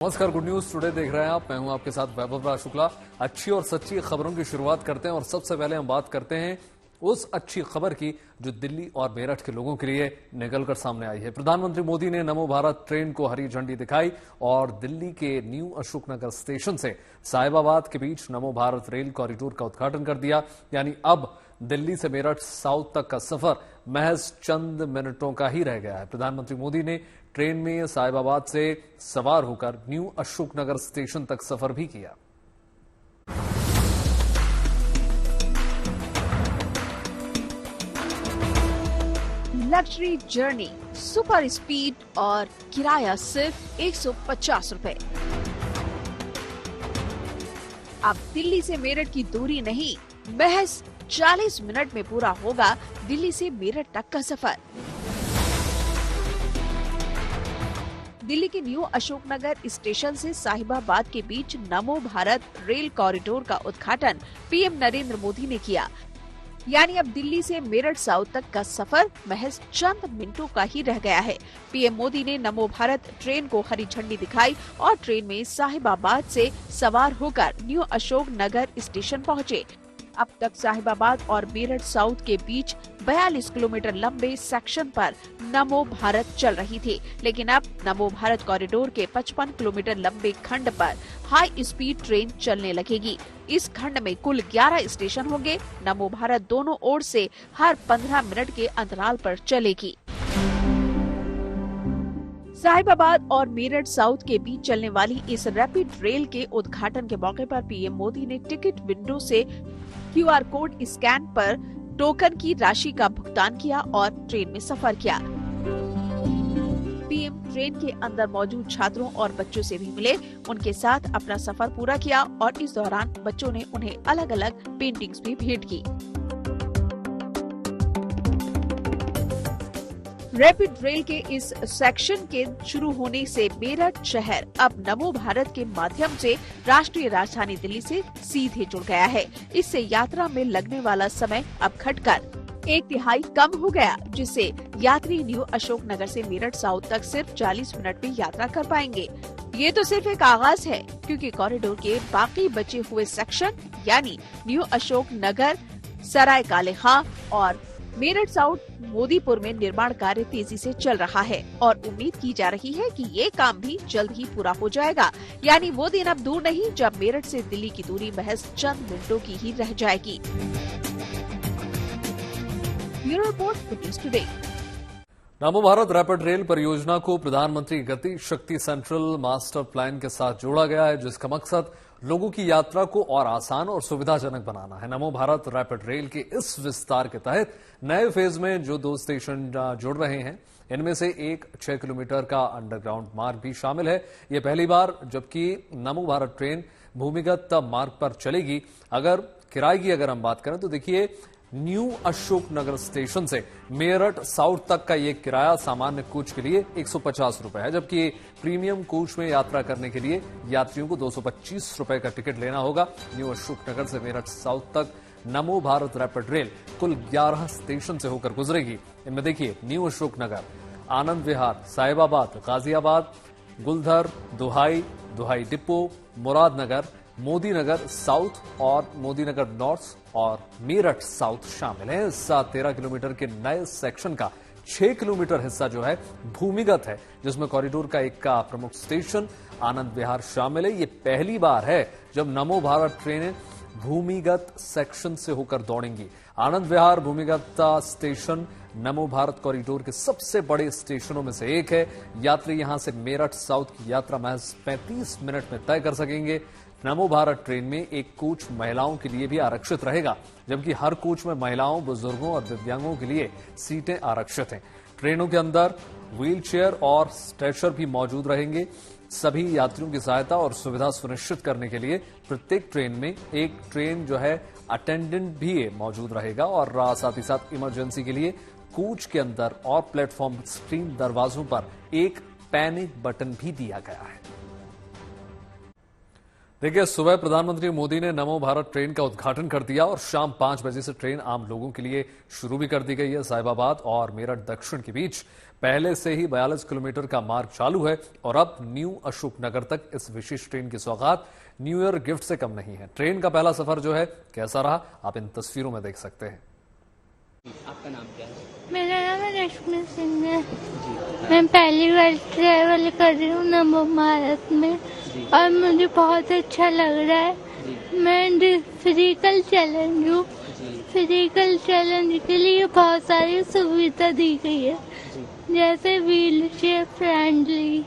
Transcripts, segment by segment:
नमस्कार, good news today देख रहे हैं आप। मैं हूं आपके साथ वैभव राज शुक्ला। अच्छी और सच्ची खबरों की शुरुआत करते हैं और सबसे पहले हम बात करते हैं उस अच्छी खबर की जो दिल्ली और मेरठ के लोगों के लिए निकलकर सामने आई है। प्रधानमंत्री मोदी ने नमो भारत ट्रेन को हरी झंडी दिखाई और दिल्ली के न्यू अशोकनगर स्टेशन से साहिबाबाद के बीच नमो भारत रेल कॉरिडोर का उद्घाटन कर दिया। यानी अब दिल्ली से मेरठ साउथ तक का सफर महज चंद मिनटों का ही रह गया है। प्रधानमंत्री मोदी ने ट्रेन में साहिबाबाद से सवार होकर न्यू अशोकनगर स्टेशन तक सफर भी किया। लग्जरी जर्नी, सुपर स्पीड और किराया सिर्फ 150 रुपए। अब दिल्ली से मेरठ की दूरी नहीं, महज 40 मिनट में पूरा होगा दिल्ली से मेरठ तक का सफर। दिल्ली के न्यू अशोकनगर स्टेशन से साहिबाबाद के बीच नमो भारत रेल कॉरिडोर का उद्घाटन पीएम नरेंद्र मोदी ने किया। यानी अब दिल्ली से मेरठ साउथ तक का सफर महज चंद मिनटों का ही रह गया है। पीएम मोदी ने नमो भारत ट्रेन को हरी झंडी दिखाई और ट्रेन में साहिबाबाद से सवार होकर न्यू अशोकनगर स्टेशन पहुंचे। अब तक साहिबाबाद और मेरठ साउथ के बीच 42 किलोमीटर लंबे सेक्शन पर नमो भारत चल रही थी, लेकिन अब नमो भारत कॉरिडोर के 55 किलोमीटर लंबे खंड पर हाई स्पीड ट्रेन चलने लगेगी। इस खंड में कुल 11 स्टेशन होंगे। नमो भारत दोनों ओर से हर 15 मिनट के अंतराल पर चलेगी। साहिबाबाद और मेरठ साउथ के बीच चलने वाली इस रैपिड रेल के उद्घाटन के मौके पर पीएम मोदी ने टिकट विंडो से क्यूआर कोड स्कैन पर टोकन की राशि का भुगतान किया और ट्रेन में सफर किया। पीएम ट्रेन के अंदर मौजूद छात्रों और बच्चों से भी मिले, उनके साथ अपना सफर पूरा किया और इस दौरान बच्चों ने उन्हें अलग अलग पेंटिंग्स भी भेंट की। रैपिड रेल के इस सेक्शन के शुरू होने से मेरठ शहर अब नमो भारत के माध्यम से राष्ट्रीय राजधानी दिल्ली से सीधे जुड़ गया है। इससे यात्रा में लगने वाला समय अब घटकर 1/3 कम हो गया, जिससे यात्री न्यू अशोकनगर से मेरठ साउथ तक सिर्फ 40 मिनट में यात्रा कर पाएंगे। ये तो सिर्फ एक आगाज है, क्योंकि कॉरिडोर के बाकी बचे हुए सेक्शन यानी न्यू अशोकनगर, सराय काले खां और मेरठ साउथ मोदीपुर में निर्माण कार्य तेजी से चल रहा है और उम्मीद की जा रही है कि ये काम भी जल्द ही पूरा हो जाएगा। यानी वो दिन अब दूर नहीं जब मेरठ से दिल्ली की दूरी महज चंद मिनटों की ही रह जाएगी। Bureau report, news today. नमो भारत रैपिड रेल परियोजना को प्रधानमंत्री गति शक्ति सेंट्रल मास्टर प्लान के साथ जोड़ा गया है, जिसका मकसद लोगों की यात्रा को और आसान और सुविधाजनक बनाना है। नमो भारत रैपिड रेल के इस विस्तार के तहत नए फेज में जो 2 स्टेशन जुड़ रहे हैं, इनमें से एक 6 किलोमीटर का अंडरग्राउंड मार्ग भी शामिल है। ये पहली बार जबकि नमो भारत ट्रेन भूमिगत मार्ग पर चलेगी। अगर किराए की अगर हम बात करें तो देखिए, न्यू अशोकनगर स्टेशन से मेरठ साउथ तक का ये किराया सामान्य कोच के लिए 150 रुपए है, जबकि प्रीमियम कोच में यात्रा करने के लिए यात्रियों को 225 रुपए का टिकट लेना होगा। न्यू अशोकनगर से मेरठ साउथ तक नमो भारत रैपिड रेल कुल 11 स्टेशन से होकर गुजरेगी। इनमें देखिए, न्यू अशोकनगर, आनंद विहार, साहिबाबाद, गाजियाबाद, गुलधर, दुहाई डिपो, मुरादनगर, मोदीनगर साउथ और मोदीनगर नॉर्थ और मेरठ साउथ शामिल है। इस 13 किलोमीटर के नए सेक्शन का 6 किलोमीटर हिस्सा जो है भूमिगत है, जिसमें कॉरिडोर का एक का प्रमुख स्टेशन आनंद विहार शामिल है। ये पहली बार है जब नमो भारत ट्रेनें भूमिगत सेक्शन से होकर दौड़ेंगी। आनंद विहार भूमिगत स्टेशन नमो भारत कॉरिडोर के सबसे बड़े स्टेशनों में से एक है। यात्री यहां से मेरठ साउथ की यात्रा महज 35 मिनट में तय कर सकेंगे। नमो भारत ट्रेन में एक कोच महिलाओं के लिए भी आरक्षित रहेगा, जबकि हर कोच में महिलाओं, बुजुर्गों और दिव्यांगों के लिए सीटें आरक्षित हैं। ट्रेनों के अंदर व्हील चेयर और स्ट्रेचर भी मौजूद रहेंगे। सभी यात्रियों की सहायता और सुविधा सुनिश्चित करने के लिए प्रत्येक ट्रेन में एक ट्रेन जो है अटेंडेंट भी मौजूद रहेगा और साथ ही साथ इमरजेंसी के लिए कोच के अंदर और प्लेटफॉर्म स्क्रीन दरवाजों पर एक पैनिक बटन भी दिया गया है। देखिए, सुबह प्रधानमंत्री मोदी ने नमो भारत ट्रेन का उद्घाटन कर दिया और शाम 5 बजे से ट्रेन आम लोगों के लिए शुरू भी कर दी गई है। साहिबाबाद और मेरठ दक्षिण के बीच पहले से ही 42 किलोमीटर का मार्ग चालू है और अब न्यू अशोकनगर तक इस विशेष ट्रेन की सौगात न्यू ईयर गिफ्ट से कम नहीं है। ट्रेन का पहला सफर जो है कैसा रहा, आप इन तस्वीरों में देख सकते हैं। आपका नाम क्या है? मेरा नाम रश्मि सिंह है। मैं पहली बार ट्रैवल कर रही हूँ नमो भारत में और मुझे बहुत अच्छा लग रहा है। मैं फिजिकल चैलेंज हूँ। फिजिकल चैलेंज के लिए बहुत सारी सुविधा दी गई है, जैसे व्हील चेयर फ्रेंडली,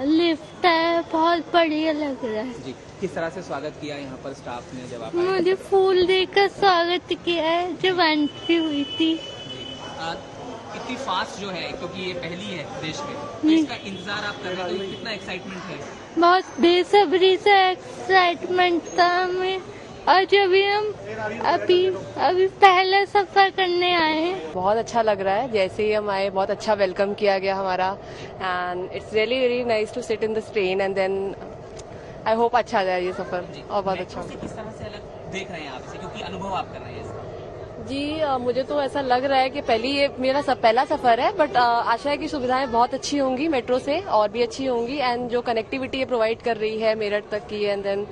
लिफ्ट है, बहुत बढ़िया लग रहा है। जी, किस तरह से स्वागत किया यहाँ पर स्टाफ ने जब आप आए? मुझे फूल देकर स्वागत किया है जब एंट्री हुई थी। इतनी फास्ट जो है, क्योंकि ये पहली है देश में, तो इसका इंतजार आप कर रहे हो, कितना एक्साइटमेंट है? बहुत बेसब्री से एक्साइटमेंट था हमें, और जब हम अभी पहला सफर करने आए हैं। बहुत अच्छा लग रहा है। जैसे ही हम आए बहुत अच्छा वेलकम किया गया हमारा, and it's really very nice to sit in this train and then I hope अच्छा जाए ये सफर और बहुत अच्छा। किस तरह से अलग देख रहे हैं आप इसे, क्योंकि अनुभव आप कर रहे हैं इसका? जी, मुझे तो ऐसा लग रहा है कि ये मेरा पहला सफर है, बट आशा है कि सुविधाएं बहुत अच्छी होंगी मेट्रो से, और भी अच्छी होंगी, एंड जो कनेक्टिविटी ये प्रोवाइड कर रही है मेरठ तक की, एंड देन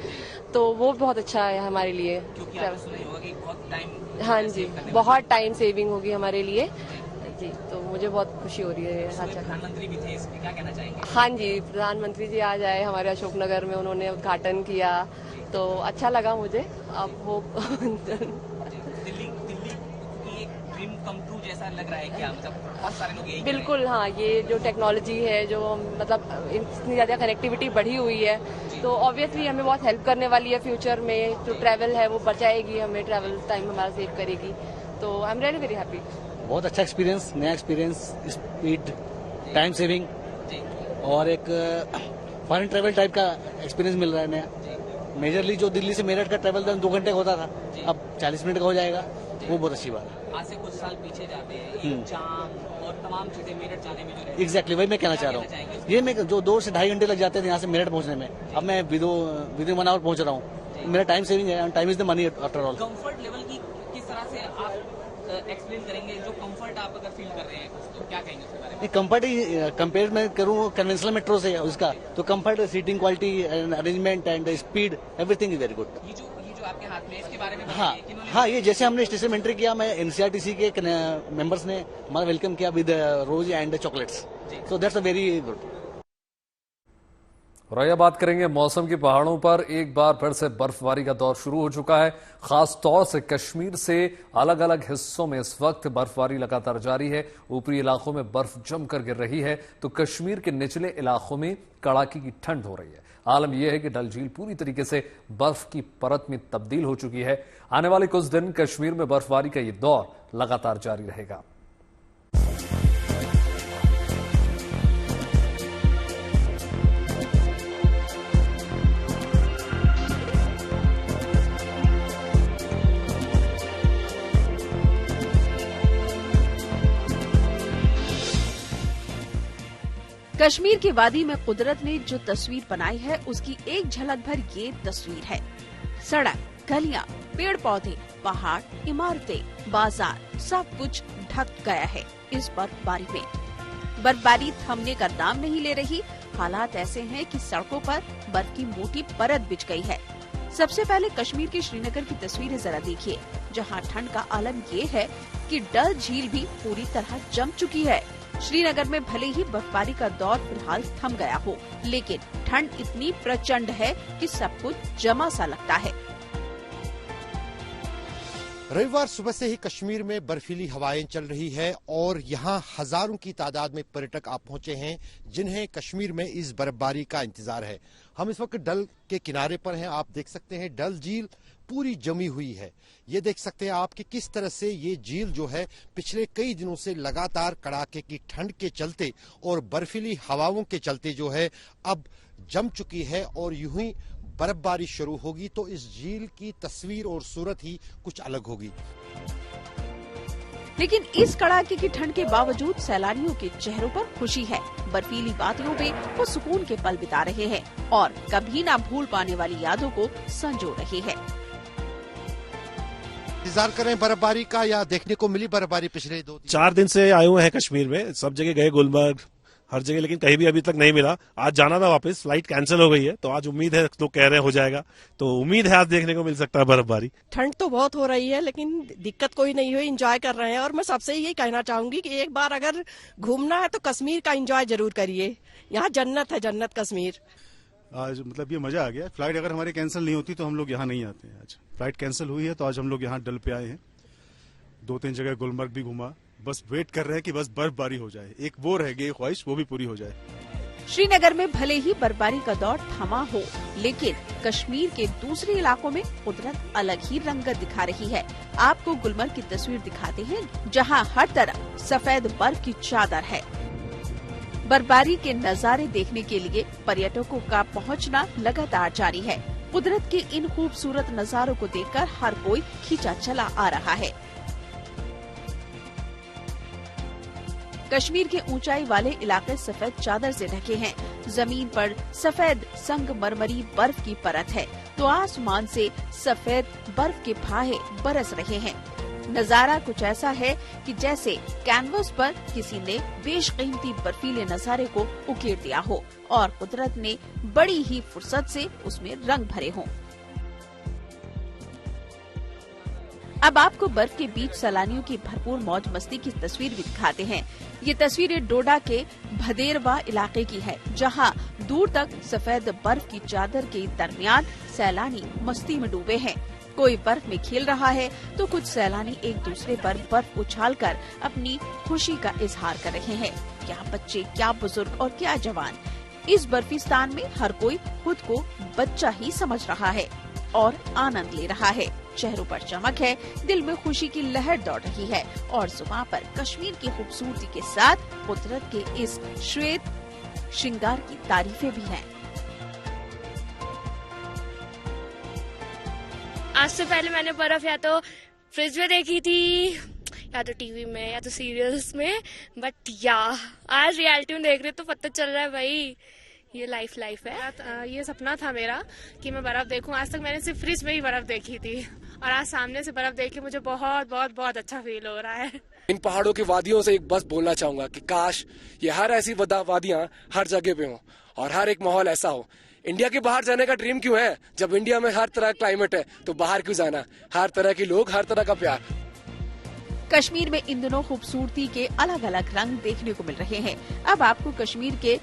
तो वो बहुत अच्छा है हमारे लिए। क्योंकि आपने सुना ही होगा कि बहुत टाइम, हाँ जी, बहुत टाइम सेविंग होगी हमारे लिए जी, तो मुझे बहुत खुशी हो रही है। अच्छा, प्रधानमंत्री भी थे इसमें, क्या कहना चाहेंगे? हाँ जी, प्रधानमंत्री जी आज आए हमारे अशोकनगर में, उन्होंने उद्घाटन किया तो अच्छा लगा मुझे। अब वो दिल्ली की एक ड्रीम कम ट्रू जैसा लग रहा है क्या? मतलब बहुत सारे लोग यही बिल्कुल, हाँ, ये जो टेक्नोलॉजी है, जो मतलब इतनी ज्यादा कनेक्टिविटी बढ़ी हुई है, तो ऑब्वियसली हमें बहुत हेल्प करने वाली है। फ्यूचर में जो ट्रैवल है वो बचाएगी, हमें ट्रैवल टाइम हमारा सेव करेगी, तो I am really very happy. बहुत अच्छा एक्सपीरियंस, नया एक्सपीरियंस, स्पीड, टाइम सेविंग और एक फॉरेन ट्रैवल टाइप का एक्सपीरियंस मिल रहा है नया। मेजरली जो दिल्ली से मेरठ का ट्रैवल 2 घंटे का होता था, अब 40 मिनट का हो जाएगा, वो बहुत अच्छी बात है। आज से कुछ साल पीछे जाते हैं, जाम और तमाम चीजें मेरठ जाने में जो रहती है। एग्जैक्टली वही मैं कहना चाह रहा हूँ। ये मैं जो 2 से 2.5 घंटे लग जाते थे यहाँ से मेरठ पहुँचने में, अब मैं विद इन 1 आवर पहुँच रहा हूँ। मेरा टाइम सेविंग है, time is the money after all. Comfort level की किस तरह से आप एक्सप्लेन करेंगे? जो कंफर्ट आप अगर फील कर रहे हैं तो क्या कहेंगे उसके बारे में? कंफर्ट ही कंपेयर मैं करूँ कन्वेंशनल मेट्रो से उसका, तो comfort, seating quality, arrangement and speed, everything is very good. ये जो आपके हाथ में, इसके बारे में हाँ, ये जैसे हमने स्टेशन में एंट्री किया, मैं एनसीआरटीसी के मेंबर्स ने हमारा वेलकम किया with rose and chocolates, so that's a very good. और आइए बात करेंगे मौसम की। पहाड़ों पर एक बार फिर से बर्फबारी का दौर शुरू हो चुका है। खास तौर से कश्मीर से अलग अलग हिस्सों में इस वक्त बर्फबारी लगातार जारी है। ऊपरी इलाकों में बर्फ जमकर गिर रही है, तो कश्मीर के निचले इलाकों में कड़ाके की ठंड हो रही है। आलम यह है कि डल झील पूरी तरीके से बर्फ की परत में तब्दील हो चुकी है। आने वाले कुछ दिन कश्मीर में बर्फबारी का यह दौर लगातार जारी रहेगा। कश्मीर की वादी में कुदरत ने जो तस्वीर बनाई है, उसकी एक झलक भर ये तस्वीर है। सड़क, गलियां, पेड़ पौधे, पहाड़, इमारतें, बाजार, सब कुछ ढक गया है इस बर्फबारी में। बर्फबारी थमने का नाम नहीं ले रही। हालात ऐसे हैं कि सड़कों पर बर्फ की मोटी परत बिछ गई है। सबसे पहले कश्मीर के श्रीनगर की तस्वीरें जरा देखिए, जहां ठंड का आलम ये है कि डल झील भी पूरी तरह जम चुकी है। श्रीनगर में भले ही बर्फबारी का दौर फिलहाल थम गया हो, लेकिन ठंड इतनी प्रचंड है कि सब कुछ जमा सा लगता है। रविवार सुबह से ही कश्मीर में बर्फीली हवाएं चल रही है और यहां हजारों की तादाद में पर्यटक आप पहुंचे हैं, जिन्हें कश्मीर में इस बर्फबारी का इंतजार है। हम इस वक्त डल के किनारे पर हैं। आप देख सकते हैं डल झील पूरी जमी हुई है। ये देख सकते हैं आप कि किस तरह से ये झील जो है पिछले कई दिनों से लगातार कड़ाके की ठंड के चलते और बर्फीली हवाओं के चलते जो है अब जम चुकी है, और यूं ही बर्फबारी शुरू होगी तो इस झील की तस्वीर और सूरत ही कुछ अलग होगी। लेकिन इस कड़ाके की ठंड के बावजूद सैलानियों के चेहरों पर खुशी है। बर्फीली वादियों में वो सुकून के पल बिता रहे हैं और कभी ना भूल पाने वाली यादों को संजो रहे हैं। इंतजार करें बर्फबारी का, या देखने को मिली बर्फबारी पिछले 4 दिन से आए हुए हैं कश्मीर में, सब जगह गए, गुलमर्ग हर जगह, लेकिन कहीं भी अभी तक नहीं मिला। आज जाना था वापस, फ्लाइट कैंसिल हो गई है, तो आज उम्मीद है, तो कह रहे हो जाएगा, तो उम्मीद है आज देखने को मिल सकता है बर्फबारी। ठंड तो बहुत हो रही है लेकिन दिक्कत कोई नहीं हुई, एंजॉय कर रहे हैं। और मैं सबसे यही कहना चाहूंगी कि एक बार अगर घूमना है तो कश्मीर का एंजॉय जरूर करिए। यहाँ जन्नत है, जन्नत कश्मीर। आज मतलब ये मजा आ गया। फ्लाइट अगर हमारी कैंसिल नहीं होती तो हम लोग यहाँ नहीं आते हैं। आज फ्लाइट कैंसिल हुई है तो आज हम लोग यहाँ डल पे आए हैं। 2-3 जगह गुलमर्ग भी घूमा, बस वेट कर रहे हैं कि बस बर्फबारी हो जाए। एक वो रह गई ख्वाहिश, वो भी पूरी हो जाए। श्रीनगर में भले ही बर्फबारी का दौर थमा हो, लेकिन कश्मीर के दूसरे इलाकों में कुदरत अलग ही रंगत दिखा रही है। आपको गुलमर्ग की तस्वीर दिखाते हैं, जहां हर तरफ सफेद बर्फ की चादर है। बर्फबारी के नजारे देखने के लिए पर्यटकों का पहुंचना लगातार जारी है। कुदरत के इन खूबसूरत नजारों को देखकर हर कोई खींचा चला आ रहा है। कश्मीर के ऊंचाई वाले इलाके सफेद चादर से ढके हैं। जमीन पर सफेद संगमरमरी बर्फ की परत है, तो आसमान से सफेद बर्फ के फाहे बरस रहे हैं। नजारा कुछ ऐसा है कि जैसे कैनवस पर किसी ने बेशकीमती बर्फीले नजारे को उकेर दिया हो और कुदरत ने बड़ी ही फुर्सत से उसमें रंग भरे हों। अब आपको बर्फ के बीच सैलानियों की भरपूर मौज मस्ती की तस्वीर भी दिखाते हैं। ये तस्वीरें डोडा के भदेरवा इलाके की है, जहां दूर तक सफेद बर्फ की चादर के दरमियान सैलानी मस्ती में डूबे हैं। कोई बर्फ में खेल रहा है तो कुछ सैलानी एक दूसरे पर बर्फ उछालकर अपनी खुशी का इजहार कर रहे हैं। क्या बच्चे, क्या बुजुर्ग और क्या जवान। इस बर्फिस्तान में हर कोई खुद को बच्चा ही समझ रहा है और आनंद ले रहा है। चेहरों पर चमक है, दिल में खुशी की लहर दौड़ रही है और जुबान पर कश्मीर की खूबसूरती के साथ कुदरत के इस श्वेत श्रृंगार की तारीफें भी हैं। आज से पहले मैंने बर्फ या तो फ्रिज में देखी थी, या तो टीवी में, या तो सीरियल्स में, बट आज रियलिटी में देख रहे तो पता चल रहा है भाई ये लाइफ है। ये सपना था मेरा कि मैं बर्फ देखूं। आज तक मैंने सिर्फ फ्रिज में ही बर्फ देखी थी और आज सामने से बर्फ देख के मुझे बहुत बहुत बहुत अच्छा फील हो रहा है। इन पहाड़ों की वादियों से एक बस बोलना चाहूंगा कि काश ये हर ऐसी वादियां हर जगह पे हो और हर एक माहौल ऐसा हो। इंडिया के बाहर जाने का ड्रीम क्यों है? जब इंडिया में हर तरह का क्लाइमेट है तो बाहर क्यों जाना? हर तरह के लोग, हर तरह का प्यार। कश्मीर में इन दिनों खूबसूरती के अलग अलग रंग देखने को मिल रहे हैं। अब आपको कश्मीर के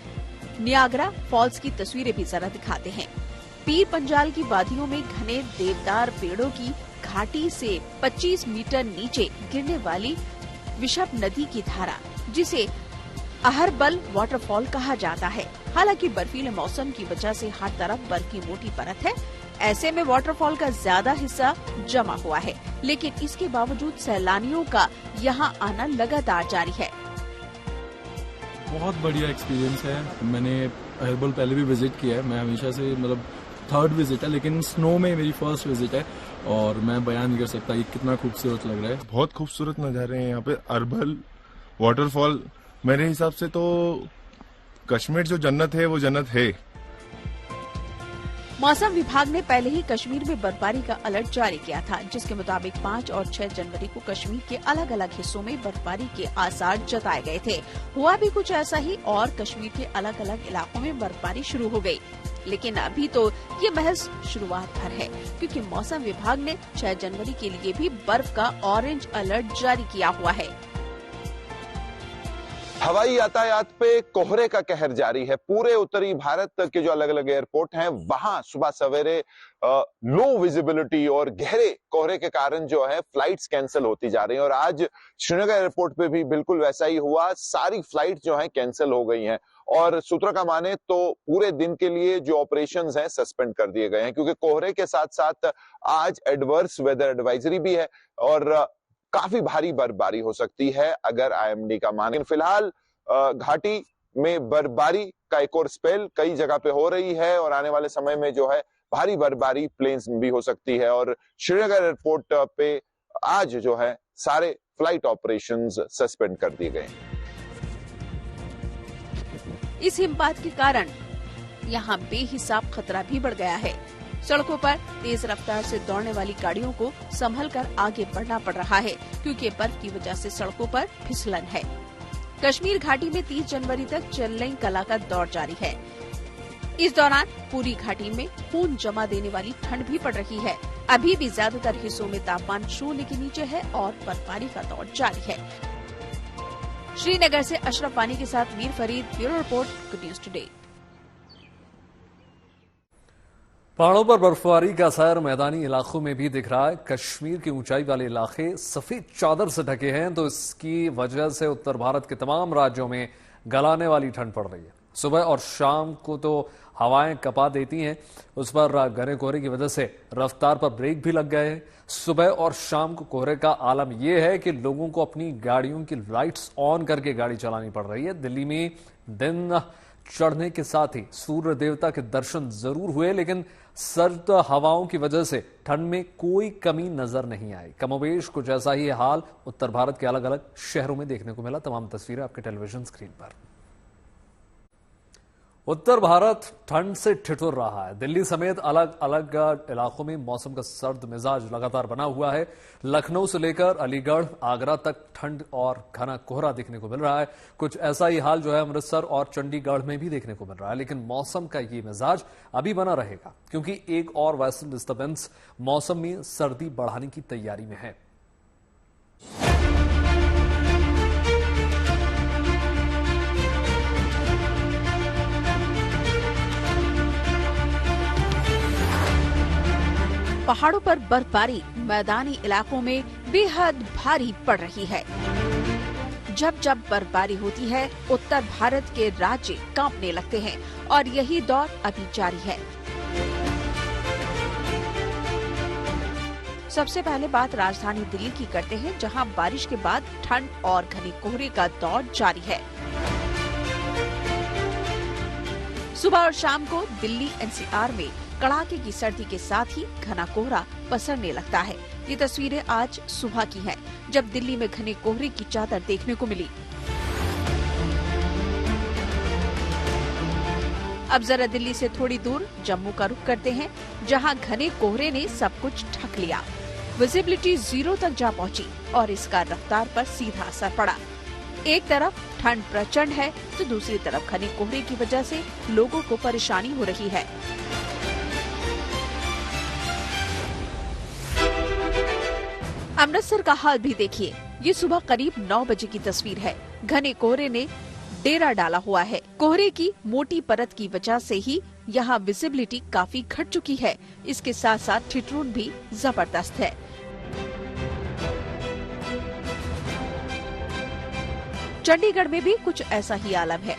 नियाग्रा फॉल्स की तस्वीरें भी जरा दिखाते हैं। पीर पंजाल की वादियों में घने देवदार पेड़ों की घाटी से 25 मीटर नीचे गिरने वाली विशप नदी की धारा, जिसे अहरबल वाटरफॉल कहा जाता है। हालांकि बर्फीले मौसम की वजह से हर तरफ बर्फ की मोटी परत है, ऐसे में वाटरफॉल का ज्यादा हिस्सा जमा हुआ है, लेकिन इसके बावजूद सैलानियों का यहाँ आना लगातार जारी है। बहुत बढ़िया एक्सपीरियंस है। मैंने अहरबल पहले भी विजिट किया है, मैं हमेशा से मतलब 3rd विजिट है, लेकिन स्नो में मेरी 1st विजिट है और मैं बयान नहीं कर सकता कि कितना खूबसूरत लग रहा है। बहुत खूबसूरत नज़ारे हैं यहाँ पे। अहरबल वाटरफॉल मेरे हिसाब से तो कश्मीर जो जन्नत है वो जन्नत है। मौसम विभाग ने पहले ही कश्मीर में बर्फबारी का अलर्ट जारी किया था, जिसके मुताबिक 5 और 6 जनवरी को कश्मीर के अलग अलग हिस्सों में बर्फबारी के आसार जताए गए थे। हुआ भी कुछ ऐसा ही और कश्मीर के अलग अलग इलाकों में बर्फबारी शुरू हो गई। लेकिन अभी तो ये महज शुरुआत भर है, क्योंकि मौसम विभाग ने 6 जनवरी के लिए भी बर्फ का ऑरेंज अलर्ट जारी किया हुआ है। हवाई यातायात पे कोहरे का कहर जारी है। पूरे उत्तरी भारत के जो अलग अलग एयरपोर्ट हैं वहां सुबह सवेरे लो विजिबिलिटी और गहरे कोहरे के कारण जो है फ्लाइट्स कैंसिल होती जा रही हैं और आज श्रीनगर एयरपोर्ट पे भी बिल्कुल वैसा ही हुआ। सारी फ्लाइट जो है कैंसिल हो गई हैं और सूत्रों का माने तो पूरे दिन के लिए जो ऑपरेशंस हैं सस्पेंड कर दिए गए हैं, क्योंकि कोहरे के साथ साथ आज एडवर्स वेदर एडवाइजरी भी है और काफी भारी बर्फबारी हो सकती है अगर आईएमडी का माने। फिलहाल घाटी में बर्फबारी का एक और स्पेल कई जगह पे हो रही है और आने वाले समय में जो है भारी बर्फबारी प्लेन्स में भी हो सकती है और श्रीनगर एयरपोर्ट पे आज जो है सारे फ्लाइट ऑपरेशंस सस्पेंड कर दिए गए। इस हिमपात के कारण यहाँ बेहिसाब खतरा भी बढ़ गया है। सड़कों पर तेज रफ्तार से दौड़ने वाली गाड़ियों को संभल कर आगे बढ़ना पड़ रहा है, क्योंकि बर्फ की वजह से सड़कों पर फिसलन है। कश्मीर घाटी में 30 जनवरी तक चलई कला का दौर जारी है। इस दौरान पूरी घाटी में खून जमा देने वाली ठंड भी पड़ रही है। अभी भी ज्यादातर हिस्सों में तापमान 0 के नीचे है और बर्फबारी का दौर जारी है। श्रीनगर से अशरफ वानी के साथ Mir Farid, bureau report, good news today. पहाड़ों पर बर्फबारी का असर मैदानी इलाकों में भी दिख रहा है। कश्मीर के ऊंचाई वाले इलाके सफेद चादर से ढके हैं, तो इसकी वजह से उत्तर भारत के तमाम राज्यों में गलाने वाली ठंड पड़ रही है। सुबह और शाम को तो हवाएं कपा देती हैं, उस पर घने कोहरे की वजह से रफ्तार पर ब्रेक भी लग गए हैं। सुबह और शाम को कोहरे का आलम यह है कि लोगों को अपनी गाड़ियों की लाइट्स ऑन करके गाड़ी चलानी पड़ रही है। दिल्ली में दिन चढ़ने के साथ ही सूर्य देवता के दर्शन जरूर हुए, लेकिन सर्द हवाओं की वजह से ठंड में कोई कमी नजर नहीं आई। कमोबेश कुछ ऐसा ही हाल उत्तर भारत के अलग अलग शहरों में देखने को मिला। तमाम तस्वीरें आपके टेलीविजन स्क्रीन पर। उत्तर भारत ठंड से ठिठुर रहा है। दिल्ली समेत अलग अलग इलाकों में मौसम का सर्द मिजाज लगातार बना हुआ है। लखनऊ से लेकर अलीगढ़, आगरा तक ठंड और घना कोहरा देखने को मिल रहा है। कुछ ऐसा ही हाल जो है अमृतसर और चंडीगढ़ में भी देखने को मिल रहा है। लेकिन मौसम का ये मिजाज अभी बना रहेगा, क्योंकि एक और वेस्टर्न डिस्टर्बेंस मौसम में सर्दी बढ़ाने की तैयारी में है। पहाड़ों पर बर्फबारी मैदानी इलाकों में बेहद भारी पड़ रही है। जब जब बर्फबारी होती है, उत्तर भारत के राज्य कांपने लगते हैं और यही दौर अभी जारी है। सबसे पहले बात राजधानी दिल्ली की करते हैं, जहां बारिश के बाद ठंड और घने कोहरे का दौर जारी है। सुबह और शाम को दिल्ली एनसीआर में कड़ाके की सर्दी के साथ ही घना कोहरा पसरने लगता है। ये तस्वीरें आज सुबह की हैं, जब दिल्ली में घने कोहरे की चादर देखने को मिली। अब जरा दिल्ली से थोड़ी दूर जम्मू का रुख करते हैं, जहां घने कोहरे ने सब कुछ ढक लिया। विजिबिलिटी 0 तक जा पहुंची और इसका रफ्तार पर सीधा असर पड़ा। एक तरफ ठंड प्रचंड है, तो दूसरी तरफ घने कोहरे की वजह से लोगों को परेशानी हो रही है। अमृतसर का हाल भी देखिए। ये सुबह करीब 9 बजे की तस्वीर है। घने कोहरे ने डेरा डाला हुआ है। कोहरे की मोटी परत की वजह से ही यहाँ विजिबिलिटी काफी घट चुकी है। इसके साथ साथ ठिठुरन भी जबरदस्त है। चंडीगढ़ में भी कुछ ऐसा ही आलम है।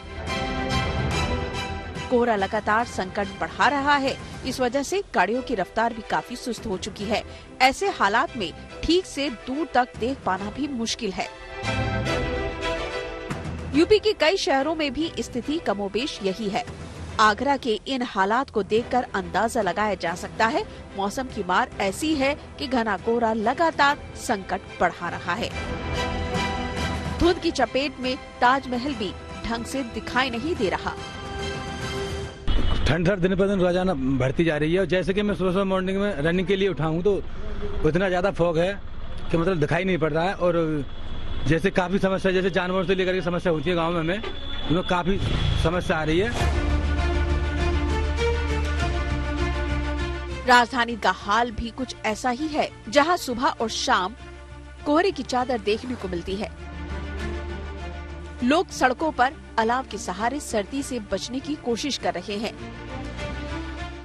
कोहरा लगातार संकट बढ़ा रहा है। इस वजह से गाड़ियों की रफ्तार भी काफी सुस्त हो चुकी है। ऐसे हालात में ठीक से दूर तक देख पाना भी मुश्किल है। यूपी के कई शहरों में भी स्थिति कमोबेश यही है। आगरा के इन हालात को देखकर अंदाजा लगाया जा सकता है, मौसम की मार ऐसी है कि घना कोहरा लगातार संकट बढ़ा रहा है। धुंध की चपेट में ताजमहल भी ढंग से दिखाई नहीं दे रहा। ठंड हर दिन पर दिन रोजाना बढ़ती जा रही है, और जैसे कि मैं सुबह मॉर्निंग में रनिंग के लिए उठाऊं तो उतना ज्यादा फॉग है कि मतलब दिखाई नहीं पड़ रहा है। और जैसे काफी समस्या, जैसे जानवरों से लेकर के समस्या होती है गांव में हमें, उनमें काफी समस्या आ रही है। राजधानी का हाल भी कुछ ऐसा ही है, जहां सुबह और शाम कोहरे की चादर देखने को मिलती है। लोग सड़कों पर अलाव के सहारे सर्दी से बचने की कोशिश कर रहे हैं।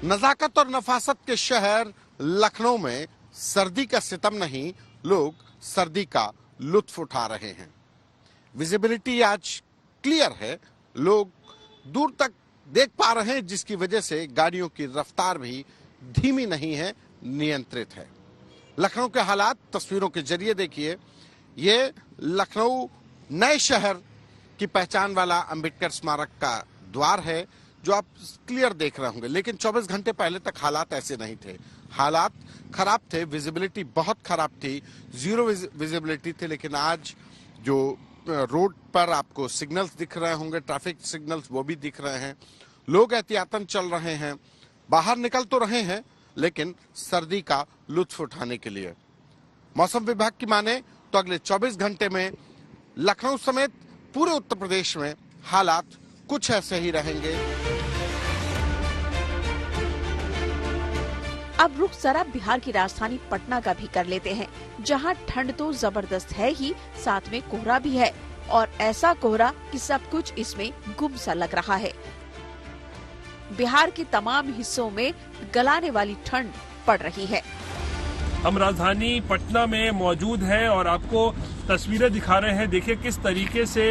नजाकत और नफासत के शहर लखनऊ में सर्दी का सितम नहीं, लोग सर्दी का लुत्फ उठा रहे हैं। विजिबिलिटी आज क्लियर है, लोग दूर तक देख पा रहे हैं, जिसकी वजह से गाड़ियों की रफ्तार भी धीमी नहीं है, नियंत्रित है। लखनऊ के हालात तस्वीरों के जरिए देखिए। ये लखनऊ नए शहर की पहचान वाला अंबेडकर स्मारक का द्वार है, जो आप क्लियर देख रहे होंगे। लेकिन 24 घंटे पहले तक हालात ऐसे नहीं थे, हालात खराब थे, विजिबिलिटी बहुत खराब थी, जीरो विजिबिलिटी थी। लेकिन आज जो रोड पर आपको सिग्नल्स दिख रहे होंगे, ट्रैफिक सिग्नल्स वो भी दिख रहे हैं, लोग एहतियातन चल रहे हैं, बाहर निकल तो रहे हैं लेकिन सर्दी का लुत्फ उठाने के लिए। मौसम विभाग की माने तो अगले 24 घंटे में लखनऊ समेत पूरे उत्तर प्रदेश में हालात कुछ ऐसे ही रहेंगे। अब रुख जरा बिहार की राजधानी पटना का भी कर लेते हैं, जहां ठंड तो जबरदस्त है ही, साथ में कोहरा भी है, और ऐसा कोहरा कि सब कुछ इसमें गुम सा लग रहा है। बिहार के तमाम हिस्सों में गलाने वाली ठंड पड़ रही है। हम राजधानी पटना में मौजूद हैं और आपको तस्वीरें दिखा रहे हैं। देखिए किस तरीके से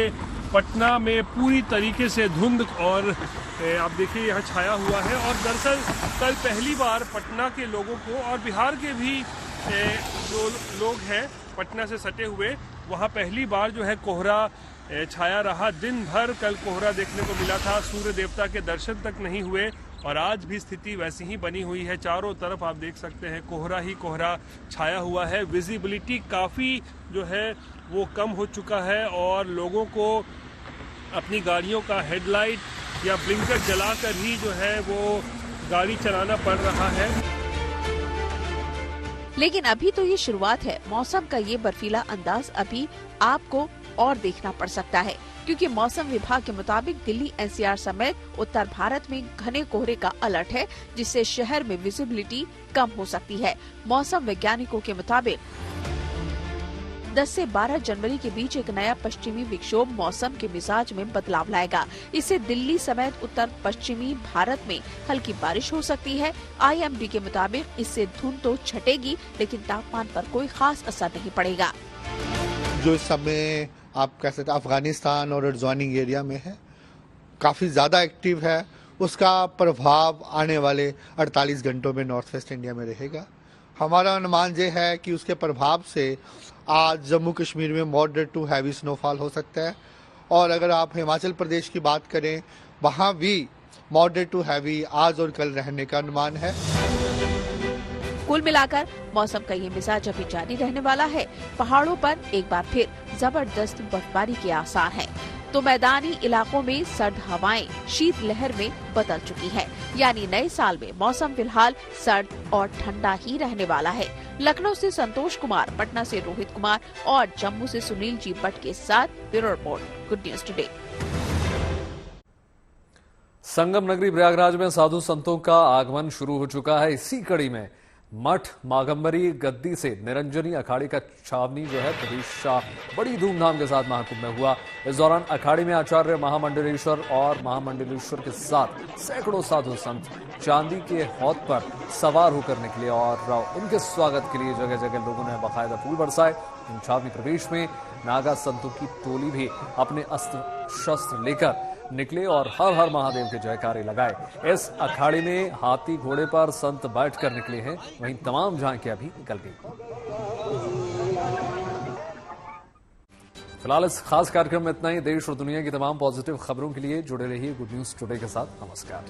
पटना में पूरी तरीके से धुंध और आप देखिए यहाँ छाया हुआ है। और दरअसल कल पहली बार पटना के लोगों को और बिहार के भी जो लोग हैं पटना से सटे हुए, वहाँ पहली बार जो है कोहरा छाया रहा। दिन भर कल कोहरा देखने को मिला था, सूर्य देवता के दर्शन तक नहीं हुए और आज भी स्थिति वैसी ही बनी हुई है। चारों तरफ आप देख सकते हैं कोहरा ही कोहरा छाया हुआ है। विजिबिलिटी काफ़ी जो है वो कम हो चुका है और लोगों को अपनी गाड़ियों का हेडलाइट या ब्लिंकर जलाकर ही जो है वो गाड़ी चलाना पड़ रहा है। लेकिन अभी तो ये शुरुआत है। मौसम का ये बर्फीला अंदाज अभी आपको और देखना पड़ सकता है, क्योंकि मौसम विभाग के मुताबिक दिल्ली एनसीआर समेत उत्तर भारत में घने कोहरे का अलर्ट है, जिससे शहर में विजिबिलिटी कम हो सकती है। मौसम वैज्ञानिकों के मुताबिक 10 से 12 जनवरी के बीच एक नया पश्चिमी विक्षोभ मौसम के मिजाज में बदलाव लाएगा। इससे दिल्ली समेत उत्तर पश्चिमी भारत में हल्की बारिश हो सकती है। IMD के मुताबिक इससे धुंध तो छटेगी, लेकिन तापमान पर कोई खास असर नहीं पड़ेगा। जो इस समय आप कह सकते अफगानिस्तान और एडजॉइनिंग एरिया में है, काफ़ी ज़्यादा एक्टिव है, उसका प्रभाव आने वाले 48 घंटों में नॉर्थ वेस्ट इंडिया में रहेगा। हमारा अनुमान ये है कि उसके प्रभाव से आज जम्मू कश्मीर में मॉडरेट टू हैवी स्नोफॉल हो सकता है, और अगर आप हिमाचल प्रदेश की बात करें वहाँ भी मॉडरेट टू हैवी आज और कल रहने का अनुमान है। कुल मिलाकर मौसम का ये मिजाज अभी जारी रहने वाला है। पहाड़ों पर एक बार फिर जबरदस्त बर्फबारी के आसार हैं, तो मैदानी इलाकों में सर्द हवाएं शीतलहर में बदल चुकी है। यानी नए साल में मौसम फिलहाल सर्द और ठंडा ही रहने वाला है। लखनऊ से संतोष कुमार, पटना से रोहित कुमार और जम्मू से सुनील जी भट्ट के साथ bureau report, good news today. Sangam नगरी प्रयागराज में साधु संतों का आगमन शुरू हो चुका है। इसी कड़ी में मठ मागंबरी गद्दी से निरंजनी अखाड़े का छावनी जो है प्रदेश शाह बड़ी धूमधाम के साथ महाकुंभ में हुआ। इस दौरान अखाड़े में आचार्य महामंडलेश्वर और महामंडलेश्वर के साथ सैकड़ों साधु संत चांदी के हौद पर सवार होकर निकले और उनके स्वागत के लिए जगह जगह लोगों ने बाकायदा फूल बरसाए। इन छावनी प्रवेश में नागा संतों की टोली भी अपने अस्त्र शस्त्र लेकर निकले और हर हर महादेव के जयकारे लगाए। इस अखाड़े में हाथी घोड़े पर संत बैठकर निकले हैं, वहीं तमाम झांकियां भी निकल गई। फिलहाल इस खास कार्यक्रम में इतना ही। देश और दुनिया की तमाम पॉजिटिव खबरों के लिए जुड़े रहिए गुड न्यूज टुडे के साथ। नमस्कार।